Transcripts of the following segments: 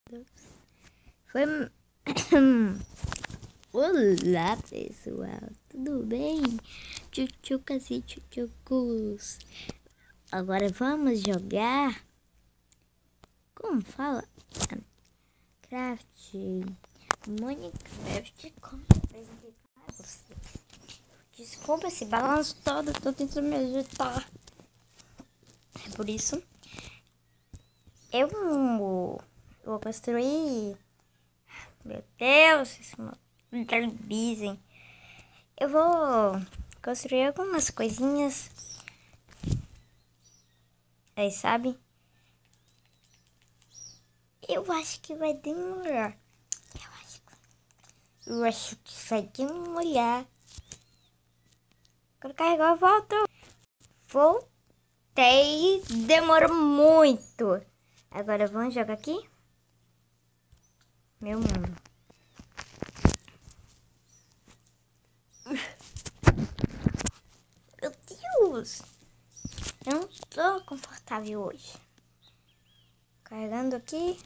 Foi. Olá, pessoal, tudo bem? Tchutchucas e tchutchucos. Agora vamos jogar. Como fala? Minecraft. Como apresentar pra vocês? Desculpa esse balanço todo, tô tentando me ajeitar. É por isso. Eu vou construir. Meu Deus, isso não dizem. Eu vou construir algumas coisinhas. Aí, sabe? Eu acho que vai demorar. Eu acho que vai demorar. Quando carregar, eu volto. Voltei. Demorou muito. Agora vamos jogar aqui. Meu mundo. Meu Deus. Eu não tô confortável hoje. Carregando aqui.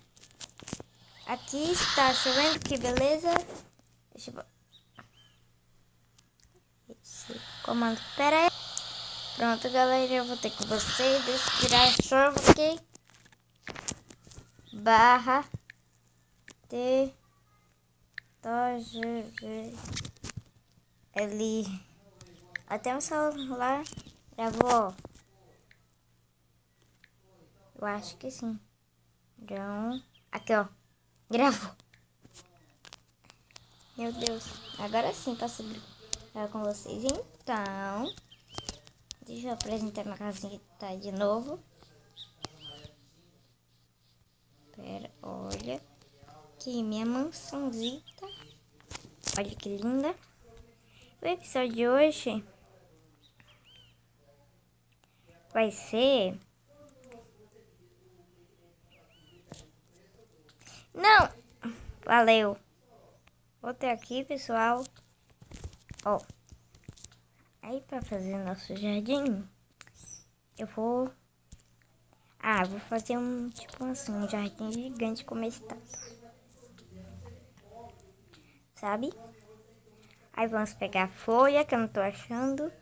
Aqui está chovendo, que beleza. Deixa eu... Esse comando, pera aí. Pronto, galera, eu vou ter com vocês. Deixa eu tirar a chuva aqui. Barra T G V L. Até o celular gravou. Eu acho que sim. Então, aqui ó, gravou. Meu Deus, agora sim posso brincar com vocês. Então, deixa eu apresentar minha casinha de novo. Pera, olha aqui minha mansãozita. Olha que linda. O episódio de hoje vai ser... Não! Valeu! Voltei aqui, pessoal. Ó. Aí, pra fazer nosso jardim, eu vou... vou fazer tipo assim, um jardim gigante como esse tanto. Sabe? Aí vamos pegar a folha, que eu não tô achando.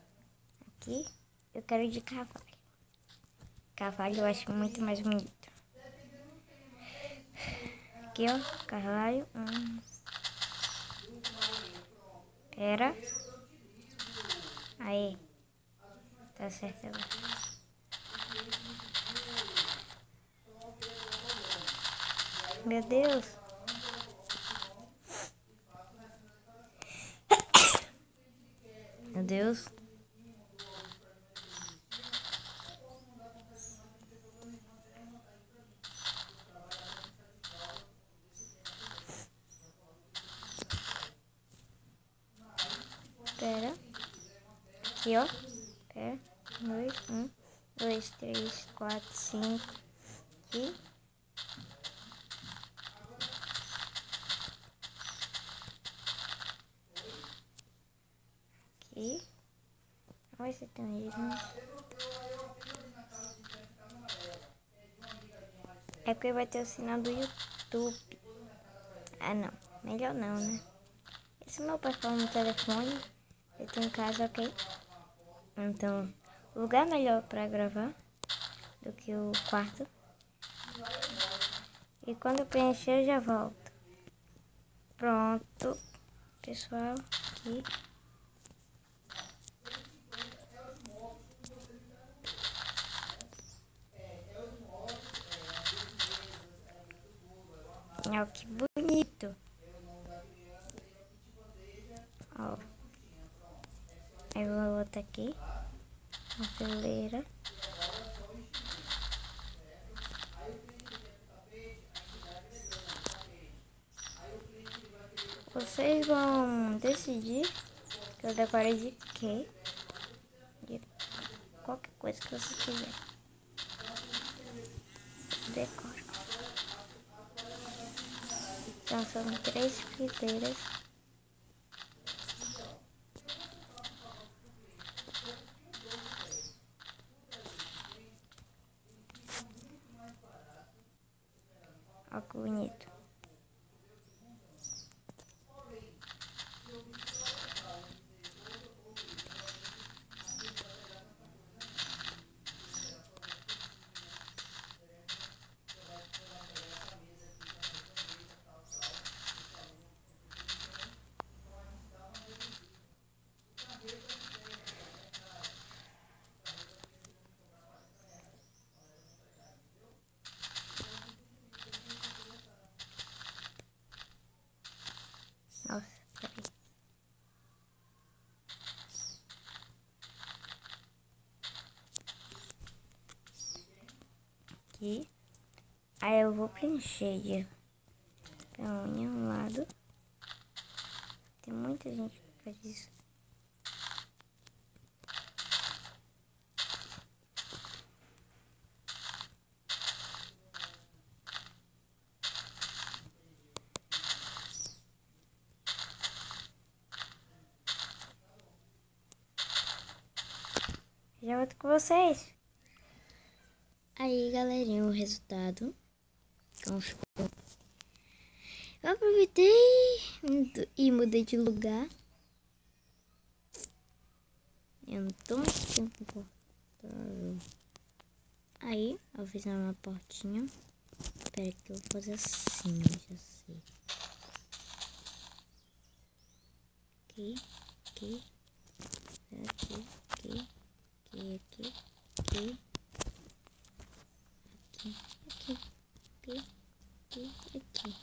Aqui, eu quero de carvalho. Carvalho eu acho muito mais bonito. Aqui, ó, carvalho. Pera. Aí. Tá certo agora. Meu Deus. Meu Deus. Pera. Aqui, ó. Pera. 2, 3, 4, 5. Aqui. Aqui. Olha esse tanto. É porque vai ter o sinal do YouTube. Ah, não. Melhor não, né? Esse meu pai fala no telefone. Eu tenho em casa, ok? Então, o lugar melhor pra gravar do que o quarto. E quando eu preencher, eu já volto. Pronto, pessoal. Aqui. Olha que bonito. Ó. Aí eu vou botar aqui. Uma fileira. Vocês vão decidir que eu decore de quê? De qualquer coisa que você quiser. Decora. Então são 3 fileiras. Olha que bonito. Nossa, peraí. Aqui. Aí eu vou preencher pela unha um lado. Tem muita gente que faz isso. Já volto com vocês. Aí, galerinha, o resultado. Como ficou. Eu aproveitei e mudei de lugar. Eu não tô muito tempo confortável. Aí, eu fiz uma portinha. Espera que eu vou fazer assim, já sei. Aqui, aqui, aqui, aqui, aqui, aqui, aqui, aqui, aqui, aqui, aqui, aqui.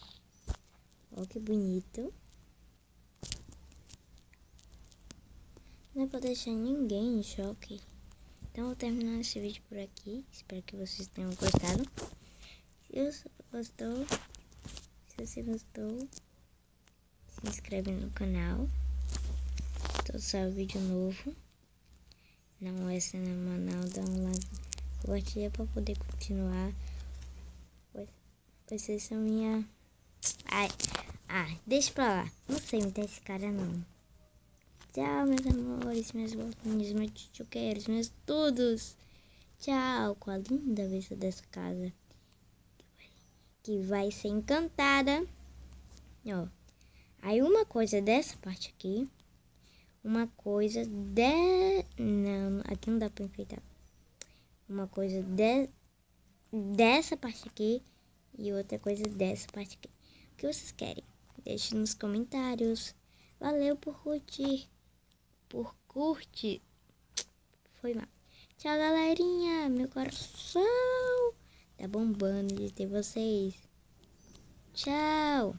Olha que bonito. Não é pra deixar ninguém em choque. Então eu vou terminar esse vídeo por aqui. Espero que vocês tenham gostado. Se você gostou, se inscreve no canal. Todo sábado vídeo novo. Não é semanal, dá um like, compartilha pra poder continuar. Vocês são minha... deixa pra lá. Não sei imitar esse cara não. Tchau, meus amores, meus bolinhos, meus tchutchuqueiros, meus tudos. Tchau, com a linda vista dessa casa. Que vai ser encantada. Ó. Aí uma coisa dessa parte aqui. Uma coisa Não, aqui não dá pra enfeitar. Uma coisa dessa parte aqui. E outra coisa dessa parte aqui. O que vocês querem? Deixe nos comentários. Valeu por curtir. Foi mal. Tchau, galerinha. Meu coração tá bombando de ter vocês. Tchau.